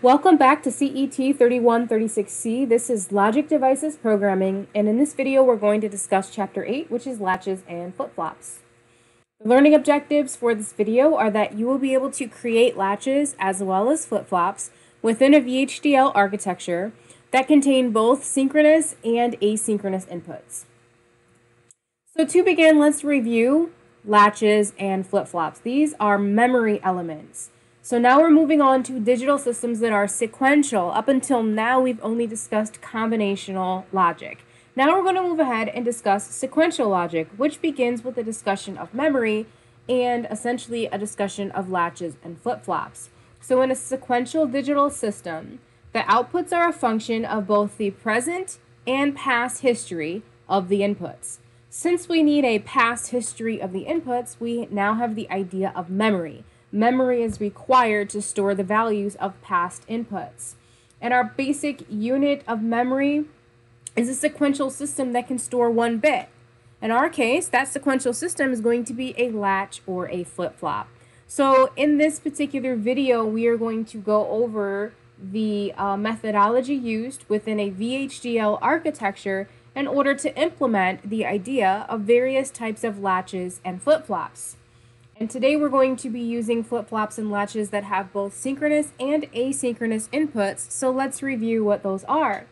Welcome back to CET3136C. This is Logic Devices Programming, and in this video we're going to discuss Chapter 8, which is Latches and Flip-Flops. The learning objectives for this video are that you will be able to create latches as well as flip-flops within a VHDL architecture that contain both synchronous and asynchronous inputs. So to begin, let's review latches and flip-flops. These are memory elements. So now we're moving on to digital systems that are sequential. Up until now, we've only discussed combinational logic. Now we're going to move ahead and discuss sequential logic, which begins with a discussion of memory and essentially a discussion of latches and flip-flops. So in a sequential digital system, the outputs are a function of both the present and past history of the inputs. Since we need a past history of the inputs, we now have the idea of memory. Memory is required to store the values of past inputs. And our basic unit of memory is a sequential system that can store 1 bit. In our case, that sequential system is going to be a latch or a flip-flop. So in this particular video, we are going to go over the methodology used within a VHDL architecture in order to implement the idea of various types of latches and flip-flops. And today we're going to be using flip-flops and latches that have both synchronous and asynchronous inputs, so let's review what those are.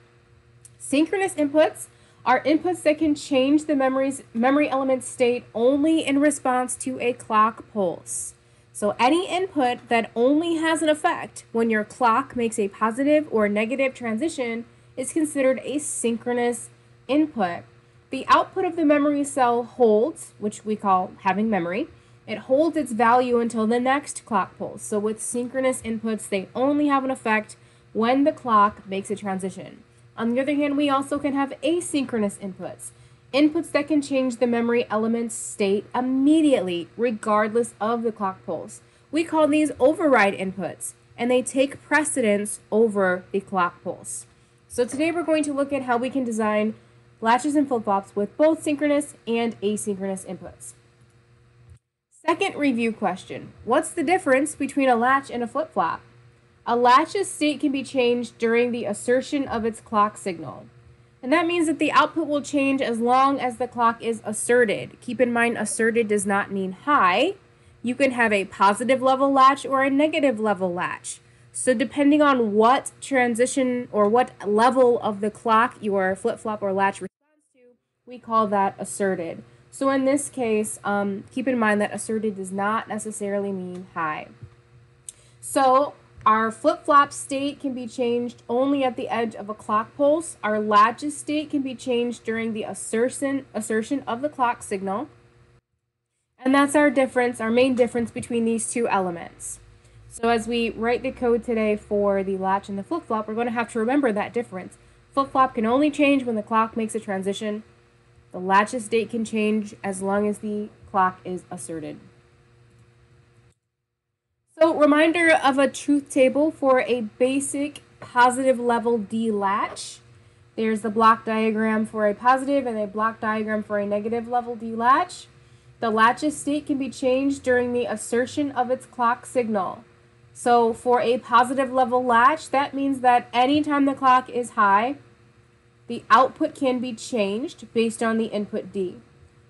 Synchronous inputs are inputs that can change the memory element state only in response to a clock pulse. So any input that only has an effect when your clock makes a positive or negative transition is considered a synchronous input. The output of the memory cell holds, which we call having memory. It holds its value until the next clock pulse. So with synchronous inputs, they only have an effect when the clock makes a transition. On the other hand, we also can have asynchronous inputs. Inputs that can change the memory element's state immediately, regardless of the clock pulse. We call these override inputs, and they take precedence over the clock pulse. So today we're going to look at how we can design latches and flip-flops with both synchronous and asynchronous inputs. Second review question. What's the difference between a latch and a flip-flop? A latch's state can be changed during the assertion of its clock signal. And that means that the output will change as long as the clock is asserted. Keep in mind, asserted does not mean high. You can have a positive level latch or a negative level latch. So depending on what transition or what level of the clock your flip-flop or latch responds to, we call that asserted. So in this case, keep in mind that asserted does not necessarily mean high. So our flip-flop state can be changed only at the edge of a clock pulse. Our latch's state can be changed during the assertion of the clock signal. And that's our difference, our main difference between these two elements. So as we write the code today for the latch and the flip-flop, we're going to have to remember that difference. Flip-flop can only change when the clock makes a transition. The latch's state can change as long as the clock is asserted. So, reminder of a truth table for a basic positive level D latch. There's the block diagram for a positive and a block diagram for a negative level D latch. The latch's state can be changed during the assertion of its clock signal. So, for a positive level latch, that means that anytime the clock is high, the output can be changed based on the input D.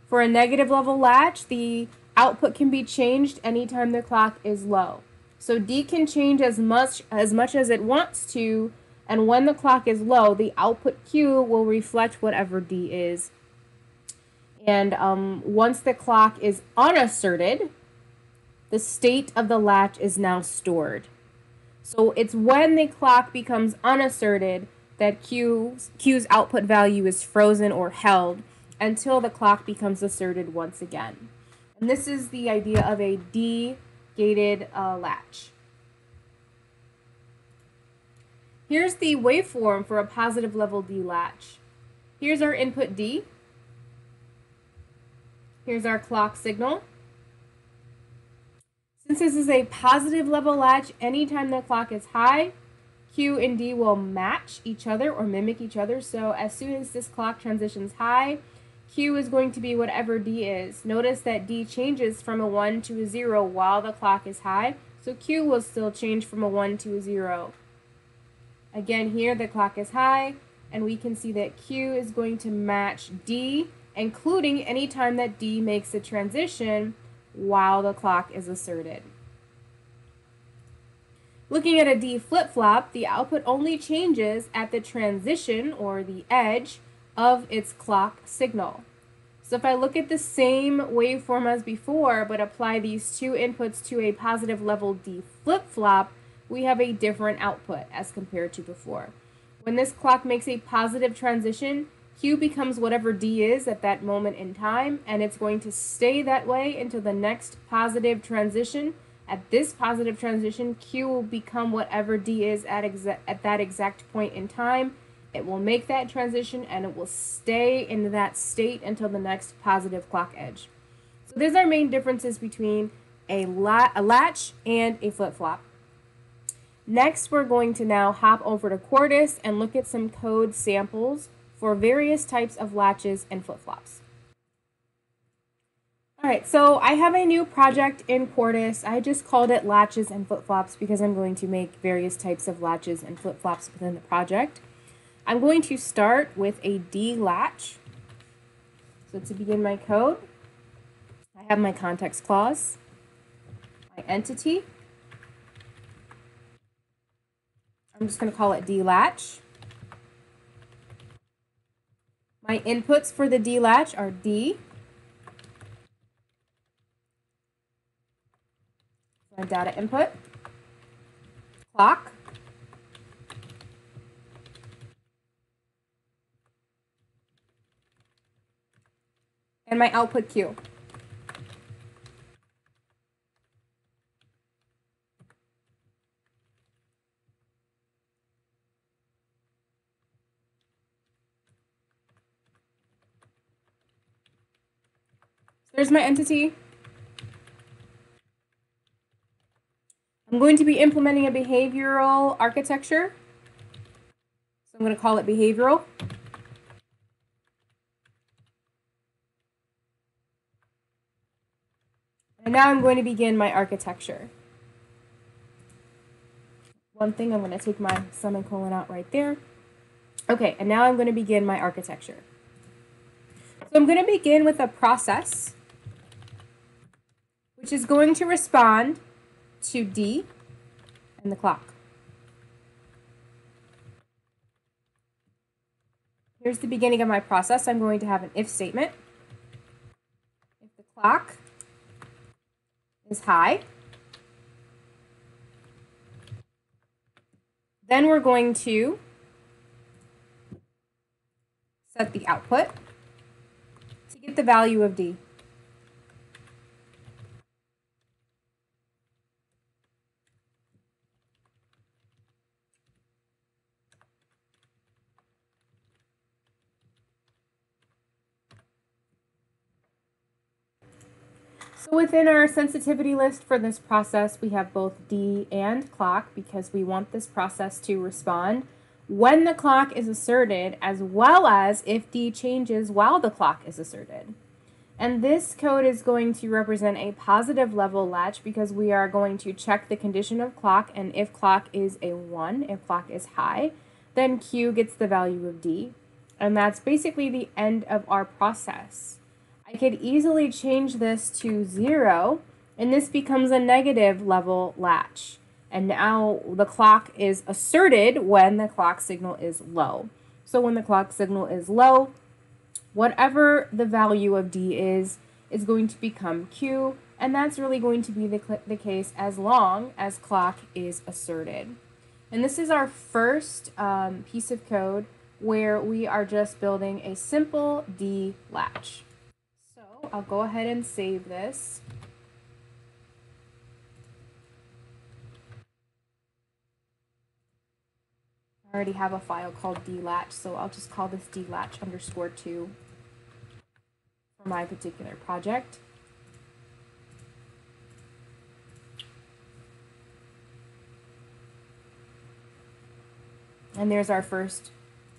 For a negative level latch, the output can be changed anytime the clock is low. So D can change as much as it wants to, and when the clock is low, the output Q will reflect whatever D is. And once the clock is unasserted, the state of the latch is now stored. So it's when the clock becomes unasserted that Q's output value is frozen or held until the clock becomes asserted once again. And this is the idea of a D-gated latch. Here's the waveform for a positive level D latch. Here's our input D. Here's our clock signal. Since this is a positive level latch, anytime the clock is high, Q and D will match each other or mimic each other. So as soon as this clock transitions high, Q is going to be whatever D is. Notice that D changes from a 1 to a 0 while the clock is high. So Q will still change from a 1 to a 0. Again, here the clock is high, and we can see that Q is going to match D, including any time that D makes a transition while the clock is asserted. Looking at a D flip-flop, the output only changes at the transition, or the edge, of its clock signal. So if I look at the same waveform as before, but apply these two inputs to a positive level D flip-flop, we have a different output as compared to before. When this clock makes a positive transition, Q becomes whatever D is at that moment in time, and it's going to stay that way until the next positive transition. At this positive transition, Q will become whatever D is at that exact point in time. It will make that transition, and it will stay in that state until the next positive clock edge. So these are main differences between a latch and a flip-flop. Next, we're going to now hop over to Quartus and look at some code samples for various types of latches and flip-flops. Alright, so I have a new project in Quartus. I just called it Latches and Flip-Flops because I'm going to make various types of latches and flip-flops within the project. I'm going to start with a D latch. So to begin my code, I have my context clause, my entity. I'm just going to call it D latch. My inputs for the D latch are D. My data input, clock, and my output Q. So there's my entity. I'm going to be implementing a behavioral architecture. So I'm going to call it behavioral. And now I'm going to begin my architecture. One thing, I'm going to take my semicolon out right there. Okay, and now I'm going to begin my architecture. So I'm going to begin with a process, which is going to respond to D and the clock. Here's the beginning of my process. I'm going to have an if statement. If the clock is high, then we're going to set the output to get the value of D. So within our sensitivity list for this process, we have both D and clock because we want this process to respond when the clock is asserted, as well as if D changes while the clock is asserted. And this code is going to represent a positive level latch because we are going to check the condition of clock, and if clock is a 1, if clock is high, then Q gets the value of D. And that's basically the end of our process. I could easily change this to 0, and this becomes a negative level latch. And now the clock is asserted when the clock signal is low. So when the clock signal is low, whatever the value of D is going to become Q, and that's really going to be the case as long as clock is asserted. And this is our first piece of code where we are just building a simple D latch. So I'll go ahead and save this. I already have a file called dlatch, so I'll just call this dlatch_2 for my particular project. And there's our first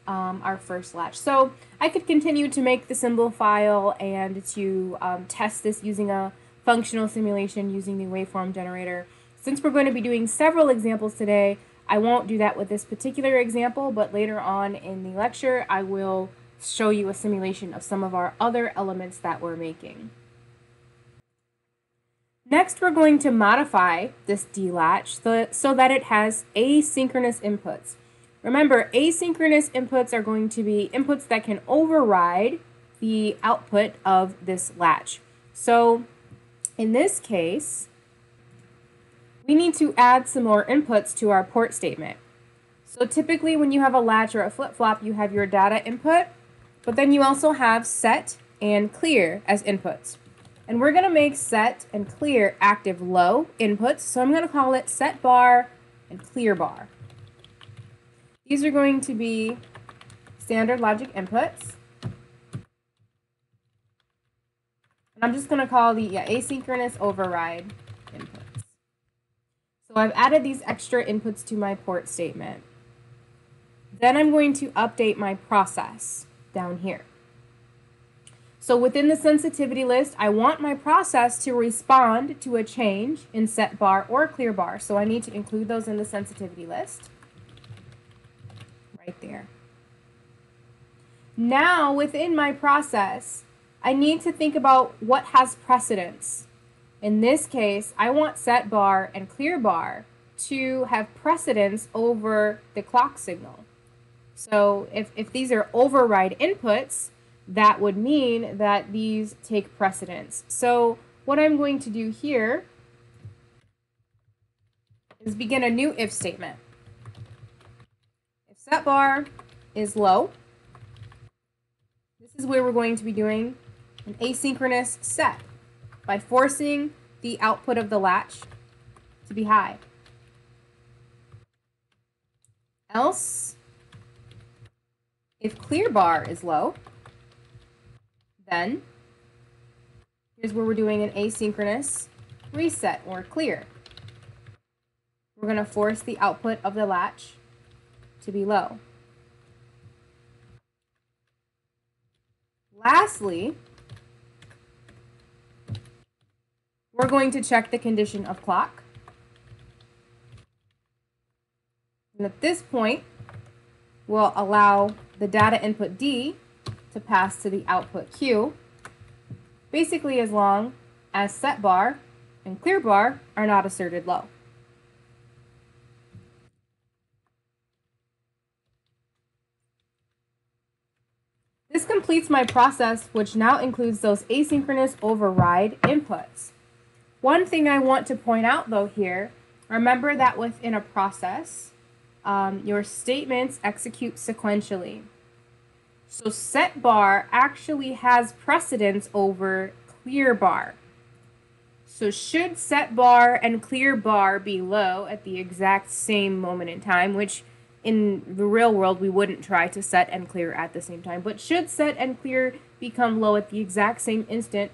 latch. So I could continue to make the symbol file and to test this using a functional simulation using the waveform generator. Since we're going to be doing several examples today, I won't do that with this particular example, but later on in the lecture, I will show you a simulation of some of our other elements that we're making. Next, we're going to modify this D-latch so that it has asynchronous inputs. Remember, asynchronous inputs are going to be inputs that can override the output of this latch. So in this case, we need to add some more inputs to our port statement. So typically when you have a latch or a flip-flop, you have your data input, but then you also have set and clear as inputs. And we're going to make set and clear active low inputs, so I'm going to call it set bar and clear bar. These are going to be standard logic inputs. And I'm just going to call the asynchronous override inputs. So I've added these extra inputs to my port statement. Then I'm going to update my process down here. So within the sensitivity list, I want my process to respond to a change in set bar or clear bar. So I need to include those in the sensitivity list. Right there. Now within my process, I need to think about what has precedence. In this case, I want set bar and clear bar to have precedence over the clock signal. So if these are override inputs, that would mean that these take precedence. So what I'm going to do here is begin a new if statement. If set bar is low, this is where we're going to be doing an asynchronous set by forcing the output of the latch to be high. Else, if clear bar is low, then here's where we're doing an asynchronous reset or clear. We're going to force the output of the latch to be low. Lastly, we're going to check the condition of clock. And at this point, we'll allow the data input D to pass to the output Q, basically as long as set bar and clear bar are not asserted low. This completes my process, which now includes those asynchronous override inputs. One thing I want to point out though here, remember that within a process, your statements execute sequentially. So set bar actually has precedence over clear bar. So should set bar and clear bar be low at the exact same moment in time, which in the real world we wouldn't try to set and clear at the same time, but should set and clear become low at the exact same instant,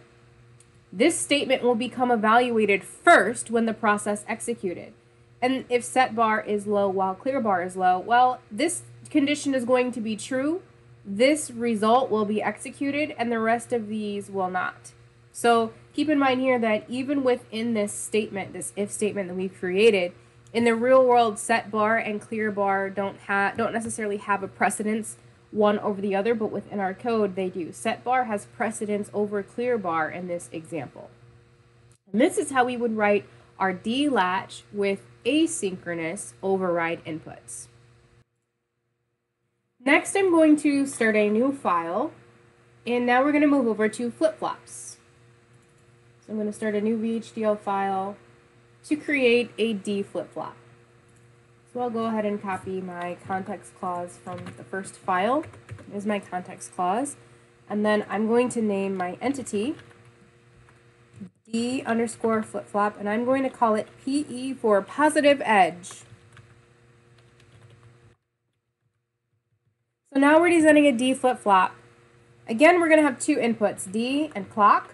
this statement will become evaluated first when the process executed. And if set bar is low while clear bar is low, well, this condition is going to be true. This result will be executed and the rest of these will not. So keep in mind here that even within this statement, this if statement that we've created, in the real world, set bar and clear bar don't necessarily have a precedence one over the other, but within our code they do. Set bar has precedence over clear bar in this example. And this is how we would write our D latch with asynchronous override inputs. Next, I'm going to start a new file, and now we're going to move over to flip-flops. So I'm going to start a new VHDL file to create a D flip-flop. So I'll go ahead and copy my context clause from the first file. Here's my context clause. And then I'm going to name my entity D underscore flip-flop, and I'm going to call it PE for positive edge. So now we're designing a D flip-flop. Again, we're going to have two inputs, D and clock,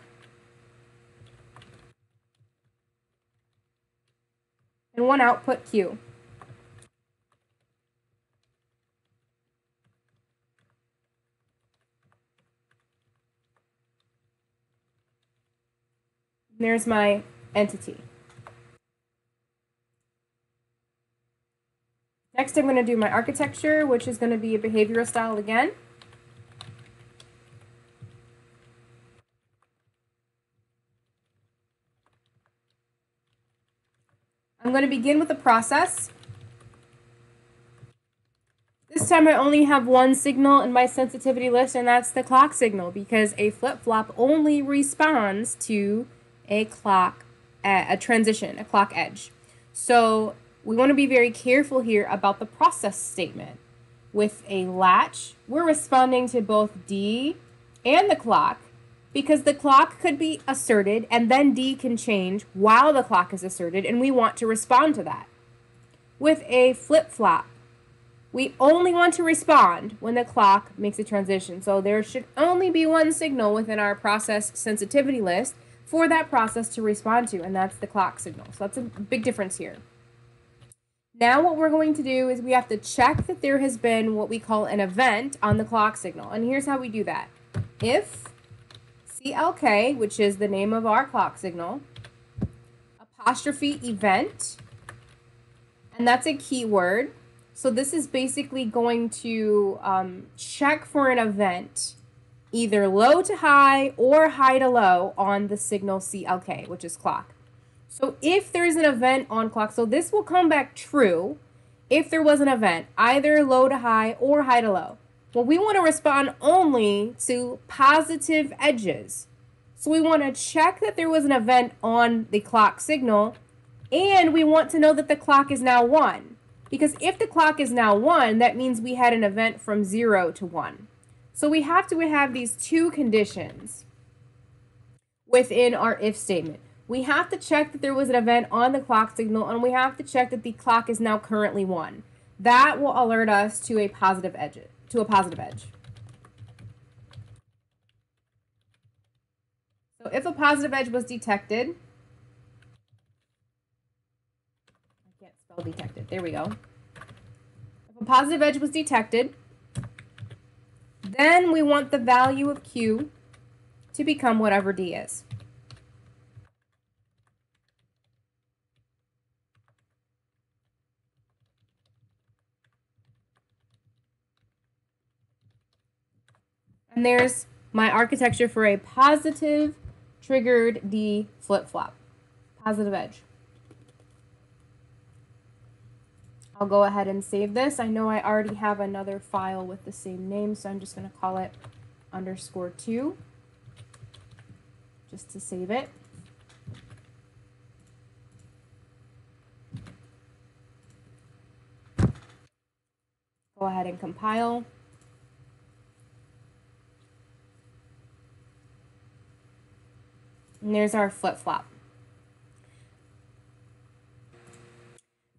and one output Q. And there's my entity. Next, I'm going to do my architecture, which is going to be a behavioral style again. I'm going to begin with a process. This time I only have one signal in my sensitivity list, and that's the clock signal, because a flip-flop only responds to a clock, a transition, a clock edge. So we want to be very careful here about the process statement. With a latch, we're responding to both D and the clock, because the clock could be asserted and then D can change while the clock is asserted, and we want to respond to that. With a flip-flop, we only want to respond when the clock makes a transition. So there should only be one signal within our process sensitivity list for that process to respond to, and that's the clock signal. So that's a big difference here. Now what we're going to do is we have to check that there has been what we call an event on the clock signal. And here's how we do that. If CLK, which is the name of our clock signal, apostrophe event, and that's a keyword. So this is basically going to check for an event, either low to high or high to low on the signal CLK, which is clock. So if there's an event on clock, so this will come back true if there was an event, either low to high or high to low. Well, we want to respond only to positive edges. So we want to check that there was an event on the clock signal, and we want to know that the clock is now 1. Because if the clock is now 1, that means we had an event from 0 to 1. So we have to have these two conditions within our if statement. We have to check that there was an event on the clock signal, and we have to check that the clock is now currently 1. That will alert us to a positive edge. So if a positive edge was detected, I can't spell detected, there we go. If a positive edge was detected, then we want the value of Q to become whatever D is. And there's my architecture for a positive triggered D flip-flop, positive edge. I'll go ahead and save this. I know I already have another file with the same name, so I'm just going to call it _2 just to save it. Go ahead and compile. And there's our flip-flop.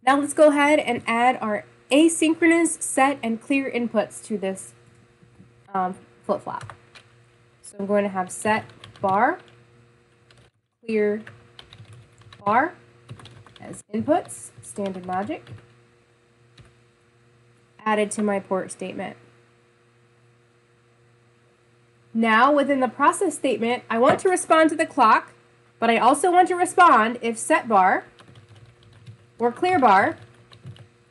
Now let's go ahead and add our asynchronous set and clear inputs to this flip-flop. So I'm going to have set bar, clear bar as inputs, standard logic, added to my port statement. Now, within the process statement, I want to respond to the clock, but I also want to respond if set bar or clear bar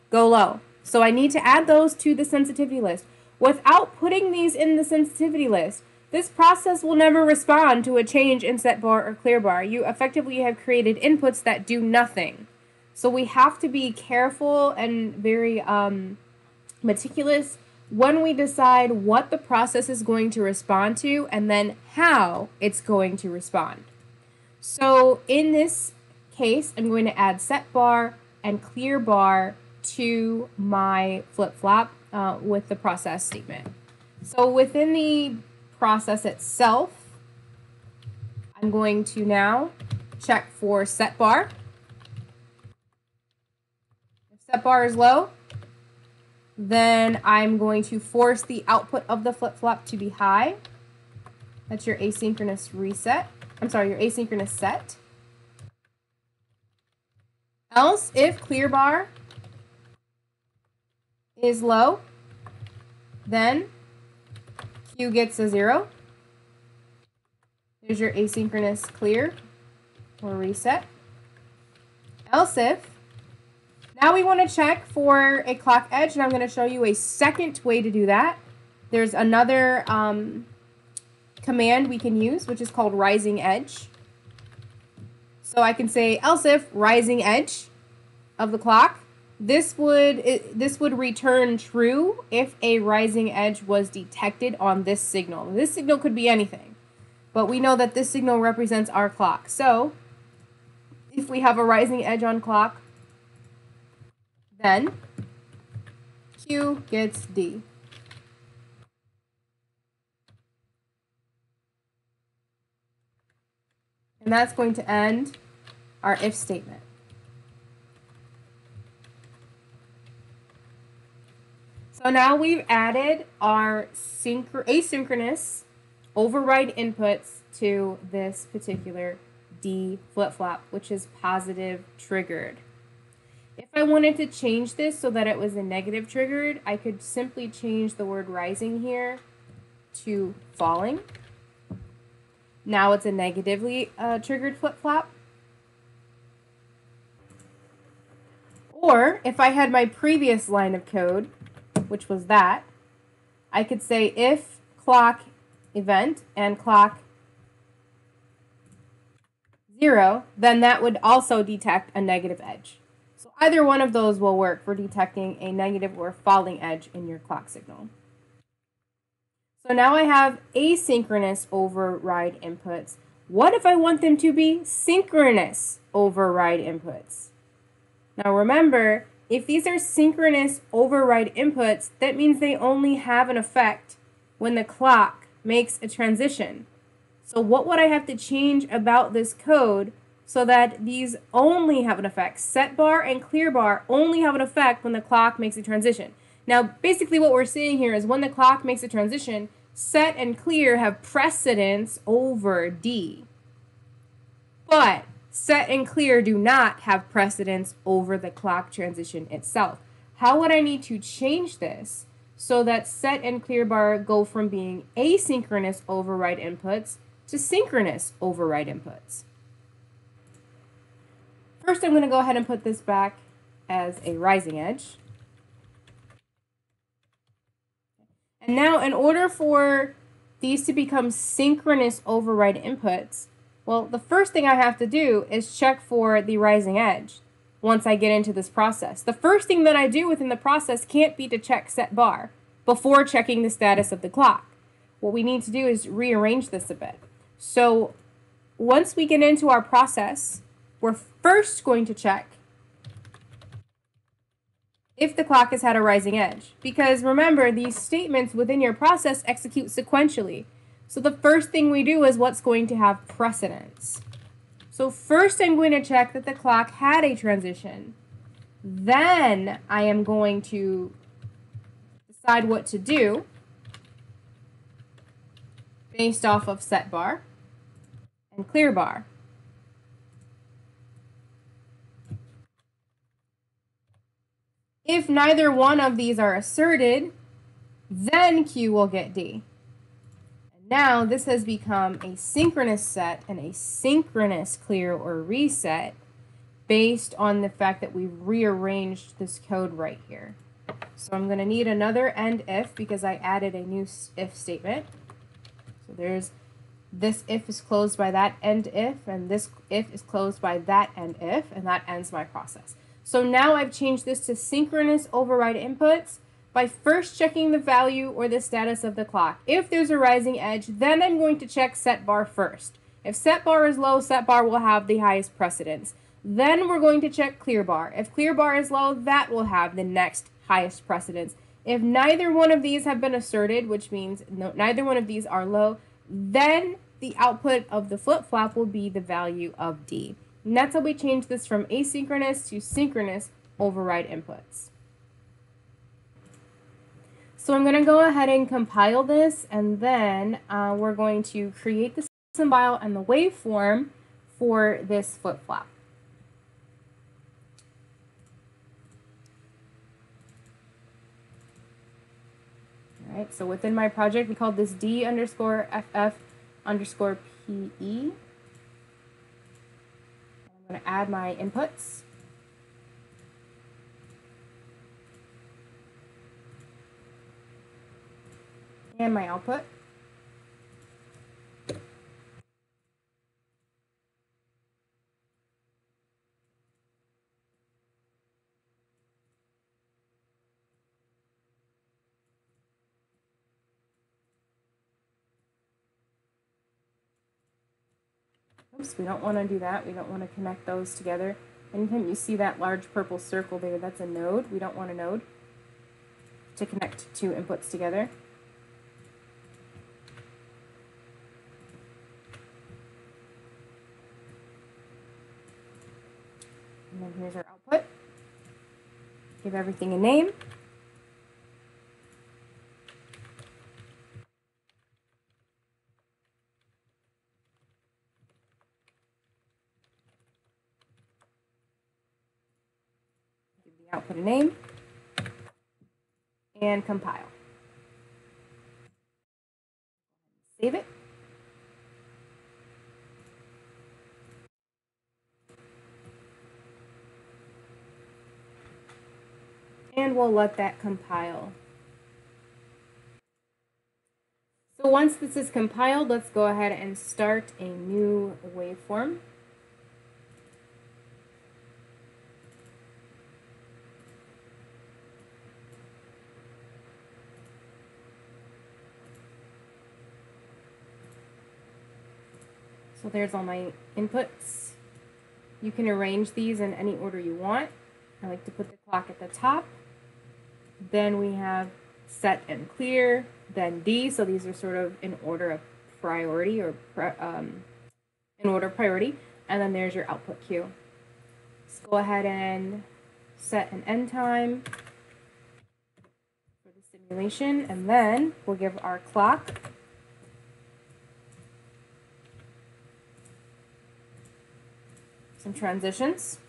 go low. So I need to add those to the sensitivity list. Without putting these in the sensitivity list, this process will never respond to a change in set bar or clear bar. You effectively have created inputs that do nothing. So we have to be careful and very meticulous when we decide what the process is going to respond to and then how it's going to respond. So in this case, I'm going to add set bar and clear bar to my flip-flop with the process statement. So within the process itself, I'm going to now check for set bar. If set bar is low, then I'm going to force the output of the flip-flop to be high. That's your asynchronous reset. I'm sorry, your asynchronous set. Else, if clear bar is low, then Q gets a 0. Here's your asynchronous clear or reset. Else if, Now we want to check for a clock edge, and I'm going to show you a second way to do that. There's another command we can use, which is called rising edge. So I can say else if rising edge of the clock. This would return true if a rising edge was detected on this signal. This signal could be anything, but we know that this signal represents our clock. So if we have a rising edge on clock, then Q gets D. And that's going to end our if statement. So now we've added our asynchronous override inputs to this particular D flip-flop, which is positive triggered. If I wanted to change this so that it was a negative triggered, I could simply change the word rising here to falling. Now it's a negatively triggered flip-flop. Or if I had my previous line of code, which was that, I could say if clock event and clock 0, then that would also detect a negative edge. So either one of those will work for detecting a negative or falling edge in your clock signal. So now I have asynchronous override inputs. What if I want them to be synchronous override inputs? Now remember, if these are synchronous override inputs, that means they only have an effect when the clock makes a transition. So what would I have to change about this code so that these only have an effect? Set bar and clear bar only have an effect when the clock makes a transition. Now, basically what we're seeing here is when the clock makes a transition, set and clear have precedence over D. But set and clear do not have precedence over the clock transition itself. How would I need to change this so that set and clear bar go from being asynchronous override inputs to synchronous override inputs? First, I'm going to go ahead and put this back as a rising edge. And now, in order for these to become synchronous override inputs, well, the first thing I have to do is check for the rising edge once I get into this process. The first thing that I do within the process can't be to check set bar before checking the status of the clock. What we need to do is rearrange this a bit. So once we get into our process, we're first going to check if the clock has had a rising edge. Because remember, these statements within your process execute sequentially. So the first thing we do is what's going to have precedence. So first I'm going to check that the clock had a transition. Then I am going to decide what to do based off of set bar and clear bar. If neither one of these are asserted, then Q will get D. And now this has become a synchronous set and a synchronous clear or reset based on the fact that we've rearranged this code right here. So I'm going to need another end if because I added a new if statement. So there's this if is closed by that end if, and this if is closed by that end if, and that ends my process. So now I've changed this to synchronous override inputs by first checking the value or the status of the clock. If there's a rising edge, then I'm going to check set bar first. If set bar is low, set bar will have the highest precedence. Then we're going to check clear bar. If clear bar is low, that will have the next highest precedence. If neither one of these have been asserted, which means neither one of these are low, then the output of the flip-flop will be the value of D. And that's how we change this from asynchronous to synchronous override inputs. So I'm going to go ahead and compile this, and then we're going to create the symbol and the waveform for this flip-flop. All right, so within my project, we called this D_FF_PE. I'm going to add my inputs. and my output. Oops, we don't want to do that. We don't want to connect those together. Anytime you see that large purple circle there, that's a node. We don't want a node to connect two inputs together. And then here's our output. Give everything a name. Give the output a name. And compile. Save it. And we'll let that compile. So once this is compiled, let's go ahead and start a new waveform. So there's all my inputs. You can arrange these in any order you want. I like to put the clock at the top. Then we have set and clear, then D. So these are sort of in order of priority or in order of priority. And then there's your output cue. Let's go ahead and set an end time for the simulation. And then we'll give our clock some transitions.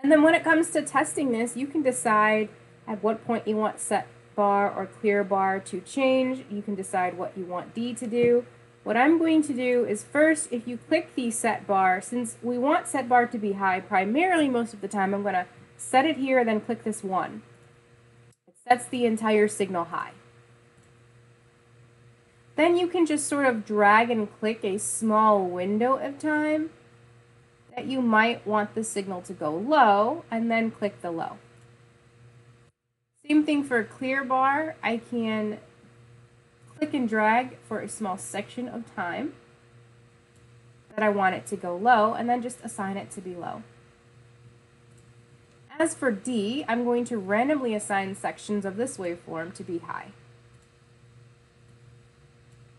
And then when it comes to testing this, you can decide at what point you want set bar or clear bar to change. You can decide what you want D to do. What I'm going to do is first, if you click the set bar, since we want set bar to be high primarily most of the time, I'm going to set it here, then click this 1. It sets the entire signal high. Then you can just sort of drag and click a small window of time that you might want the signal to go low, and then click the low. Same thing for clear bar. I can click and drag for a small section of time that I want it to go low, and then just assign it to be low. As for D, I'm going to randomly assign sections of this waveform to be high.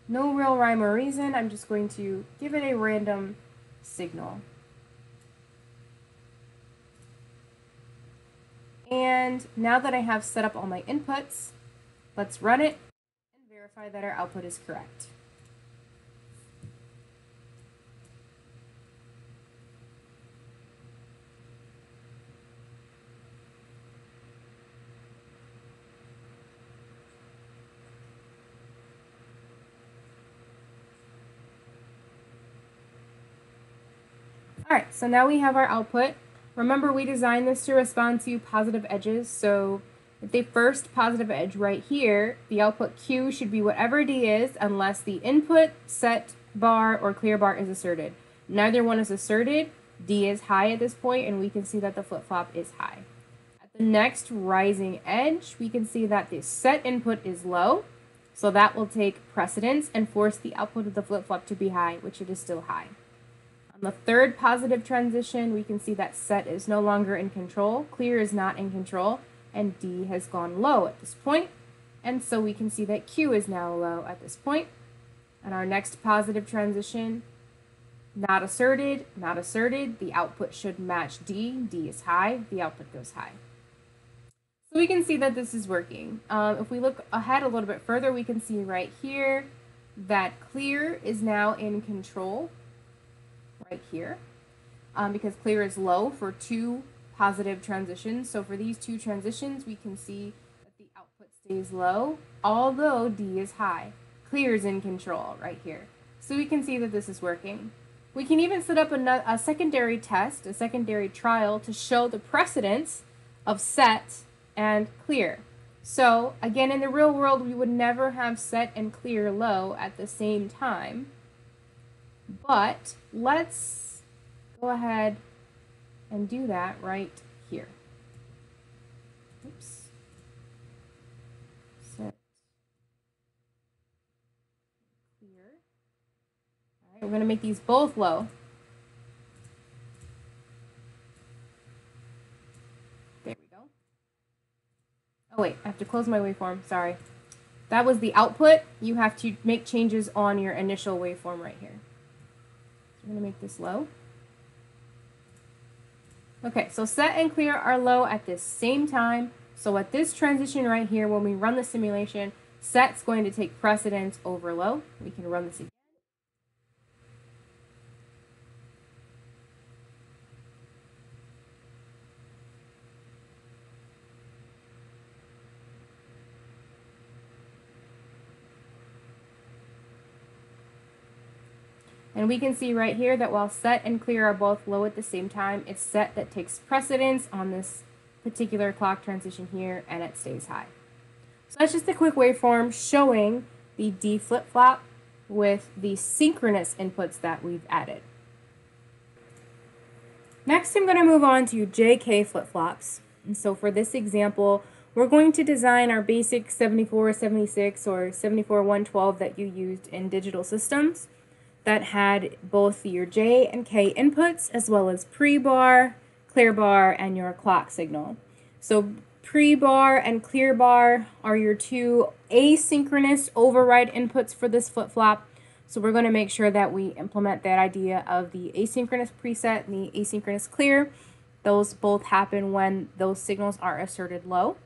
No real rhyme or reason, I'm just going to give it a random signal. And now that I have set up all my inputs, let's run it and verify that our output is correct. All right, so now we have our output. Remember, we designed this to respond to positive edges, so if the first positive edge right here, the output Q should be whatever D is unless the input, set bar, or clear bar is asserted. Neither one is asserted. D is high at this point, and we can see that the flip-flop is high. At the next rising edge, we can see that the set input is low, so that will take precedence and force the output of the flip-flop to be high, which it is still high. On the third positive transition, we can see that set is no longer in control, clear is not in control, and D has gone low at this point. And so we can see that Q is now low at this point. And our next positive transition, not asserted, the output should match D. D is high, the output goes high. So we can see that this is working. If we look ahead a little bit further, we can see right here that clear is now in control. Right here, because clear is low for 2 positive transitions. So for these 2 transitions, we can see that the output stays low, although D is high. Clear is in control right here. So we can see that this is working. We can even set up a secondary test, a secondary trial to show the precedence of set and clear. So again, in the real world, we would never have set and clear low at the same time. But let's go ahead and do that right here. Oops. Set clear. All right, we're going to make these both low. There we go. Oh wait, I have to close my waveform, sorry. That was the output. You have to make changes on your initial waveform right here. So I'm going to make this low. Okay, so set and clear are low at the same time. So at this transition right here, when we run the simulation, set's going to take precedence over low. We can run this again. And we can see right here that while set and clear are both low at the same time, it's set that takes precedence on this particular clock transition here, and it stays high. So that's just a quick waveform showing the D flip-flop with the synchronous inputs that we've added. Next, I'm going to move on to JK flip-flops. And so for this example, we're going to design our basic 7476 or 74112 that you used in digital systems that had both your J and K inputs as well as pre-bar, clear bar, and your clock signal. So pre-bar and clear bar are your two asynchronous override inputs for this flip-flop. So we're going to make sure that we implement that idea of the asynchronous preset and the asynchronous clear. Those both happen when those signals are asserted low.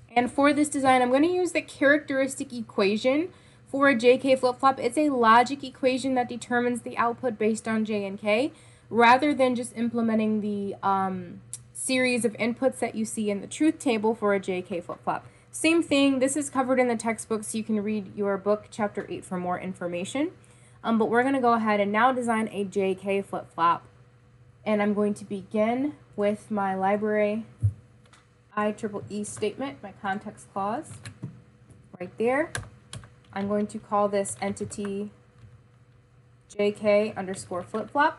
And for this design, I'm going to use the characteristic equation for a JK flip-flop. It's a logic equation that determines the output based on J and K, rather than just implementing the series of inputs that you see in the truth table for a JK flip-flop. Same thing, this is covered in the textbook, so you can read your book, Chapter 8, for more information. But we're going to go ahead and now design a JK flip-flop. And I'm going to begin with my library IEEE statement, my context clause, right there. I'm going to call this entity JK underscore flip-flop.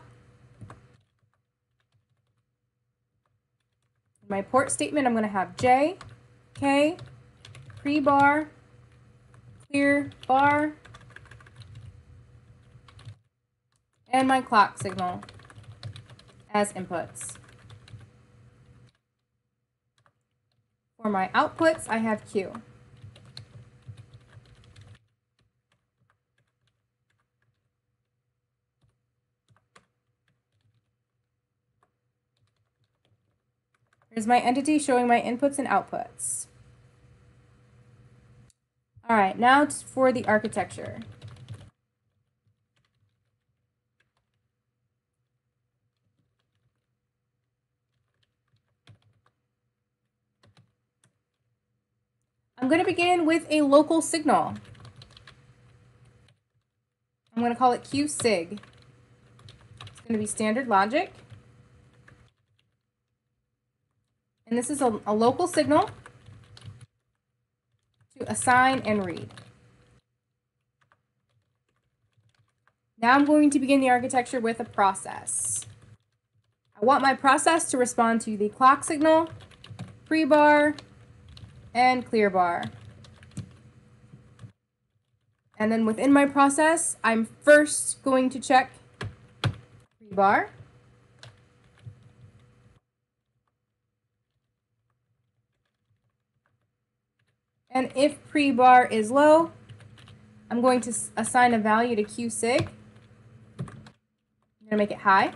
In my port statement, I'm going to have J, K, pre-bar, clear bar, and my clock signal as inputs. For my outputs, I have Q. Here's my entity showing my inputs and outputs. All right, now for the architecture. I'm going to begin with a local signal. I'm going to call it Q sig. It's going to be standard logic. And this is a local signal to assign and read. Now I'm going to begin the architecture with a process. I want my process to respond to the clock signal, pre-bar, and clear bar. And then within my process, I'm first going to check pre-bar. And if pre-bar is low, I'm going to assign a value to Q sig. I'm going to make it high.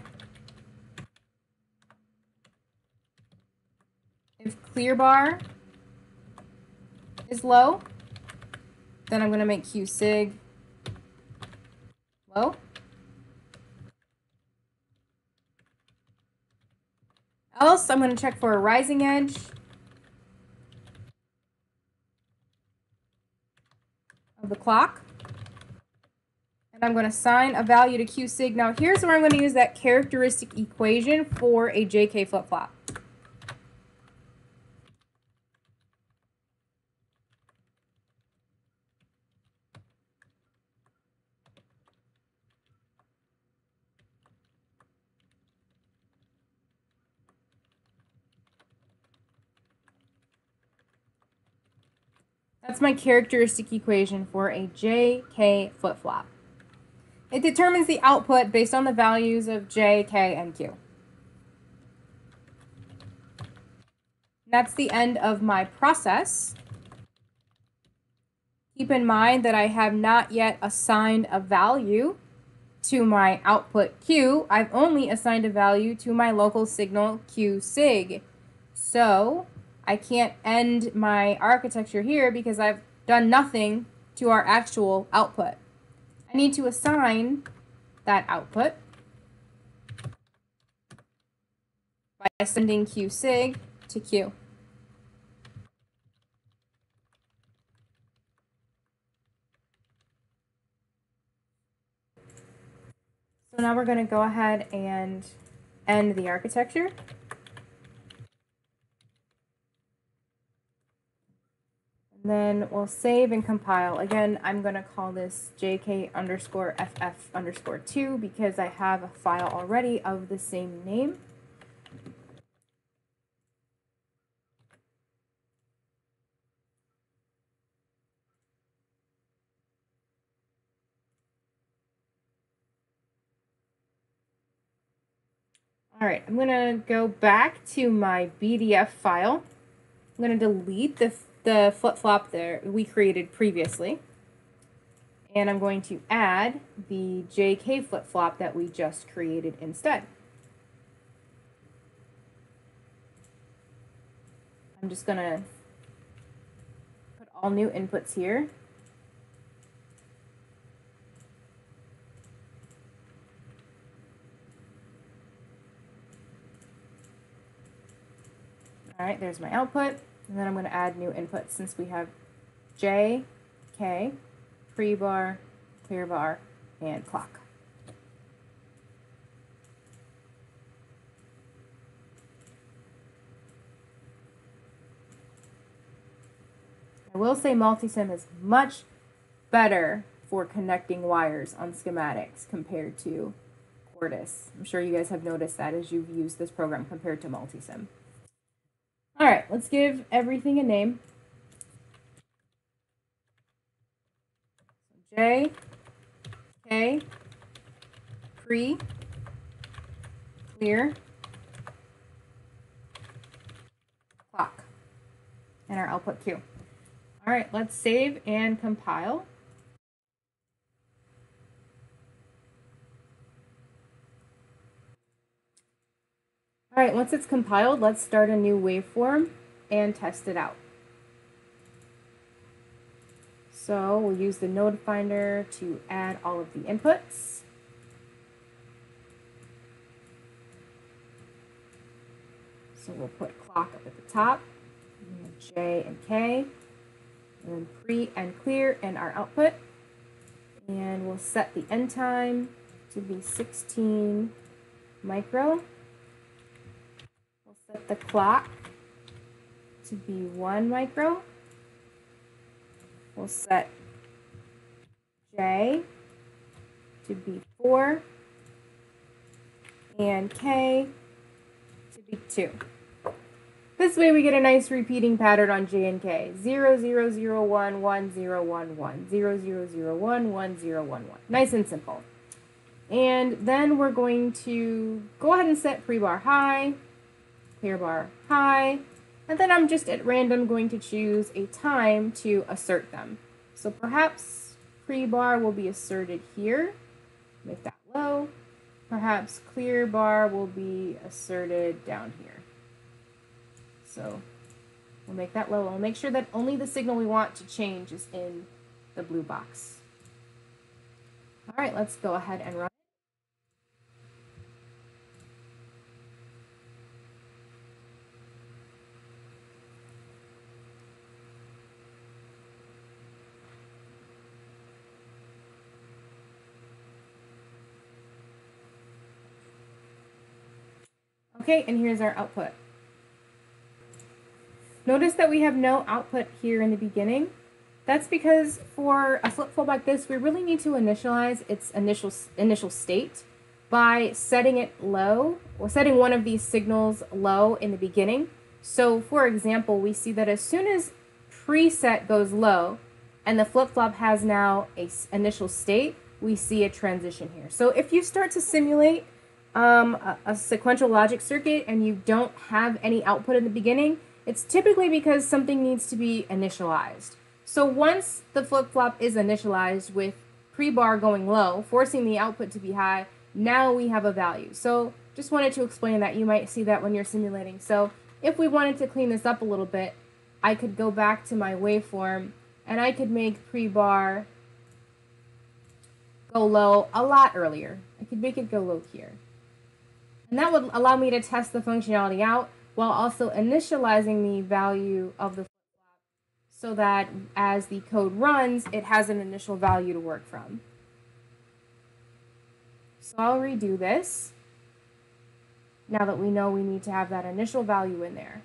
If clear bar is low, then I'm going to make Q sig low. Else, I'm going to check for a rising edge. Of the clock. And I'm going to assign a value to Q sig. Now here's where I'm going to use that characteristic equation for a JK flip-flop. That's my characteristic equation for a JK flip-flop. It determines the output based on the values of J, K, and Q. That's the end of my process. Keep in mind that I have not yet assigned a value to my output Q. I've only assigned a value to my local signal Q sig. So I can't end my architecture here because I've done nothing to our actual output. I need to assign that output by sending Q sig to Q. So now we're going to go ahead and end the architecture. And then we'll save and compile. Again, I'm going to call this JK_FF_2 because I have a file already of the same name. All right, I'm going to go back to my BDF file. I'm going to delete the flip-flop there we created previously. And I'm going to add the JK flip-flop that we just created instead. I'm just going to put all new inputs here. All right, there's my output. And then I'm going to add new inputs since we have J, K, pre-bar, clear bar, and clock. I will say multisim is much better for connecting wires on schematics compared to Cordis. I'm sure you guys have noticed that as you've used this program compared to multisim. All right, let's give everything a name. J, K, pre, clear, clock, and our output Q. All right, let's save and compile. All right, once it's compiled, let's start a new waveform and test it out. So we'll use the node finder to add all of the inputs. So we'll put clock up at the top, and J and K, and then pre and clear in our output. And we'll set the end time to be 16 micro. We'll set the clock to be 1 micro. We'll set J to be 4 and K to be 2. This way we get a nice repeating pattern on J and K. 0, 0, 0, 1, 1, 0, 1, 1, 0, 0, 0, 1, 1, 0, 1, 1. Nice and simple. And then we're going to go ahead and set pre-bar high, clear bar high, and then I'm just at random going to choose a time to assert them. So perhaps pre-bar will be asserted here, make that low. Perhaps clear bar will be asserted down here. So we'll make that low. We'll make sure that only the signal we want to change is in the blue box. All right, let's go ahead and run. Okay, and here's our output. Notice that we have no output here in the beginning. That's because for a flip-flop like this, we really need to initialize its initial state by setting it low, or setting one of these signals low in the beginning. So for example, we see that as soon as preset goes low and the flip-flop has now a initial state, we see a transition here. So if you start to simulate a sequential logic circuit and you don't have any output in the beginning, it's typically because something needs to be initialized. So once the flip-flop is initialized with pre-bar going low, forcing the output to be high, now we have a value. So just wanted to explain that. You might see that when you're simulating. So if we wanted to clean this up a little bit, I could go back to my waveform and I could make pre-bar go low a lot earlier. I could make it go low here. And that would allow me to test the functionality out while also initializing the value of the flip-flop so that as the code runs, it has an initial value to work from. So I'll redo this now that we know we need to have that initial value in there.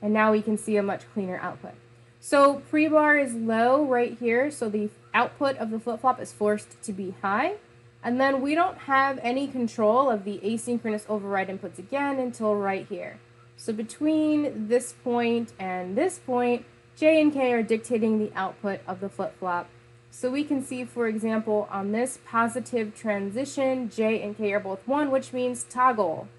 And now we can see a much cleaner output. So pre-bar is low right here, so the output of the flip-flop is forced to be high. And then we don't have any control of the asynchronous override inputs again until right here. So between this point and this point, J and K are dictating the output of the flip-flop. So we can see, for example, on this positive transition, J and K are both 1, which means toggle.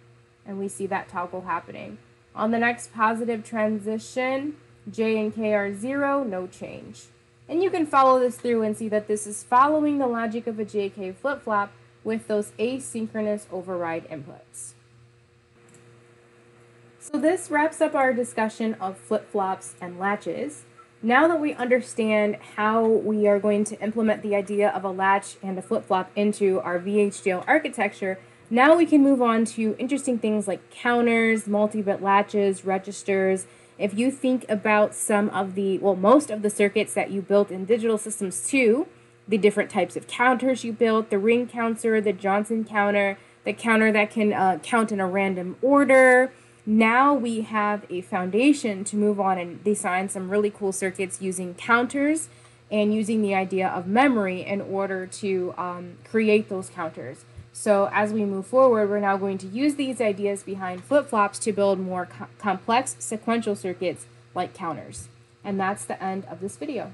And we see that toggle happening. On the next positive transition, J and K are 0, no change. And you can follow this through and see that this is following the logic of a JK flip-flop with those asynchronous override inputs. So this wraps up our discussion of flip-flops and latches. Now that we understand how we are going to implement the idea of a latch and a flip-flop into our VHDL architecture, now we can move on to interesting things like counters, multi-bit latches, registers. If you think about some of the, well, most of the circuits that you built in Digital Systems 2, the different types of counters you built, the ring counter, the Johnson counter, the counter that can count in a random order. Now we have a foundation to move on and design some really cool circuits using counters and using the idea of memory in order to create those counters. So as we move forward, we're now going to use these ideas behind flip-flops to build more complex sequential circuits like counters. And that's the end of this video.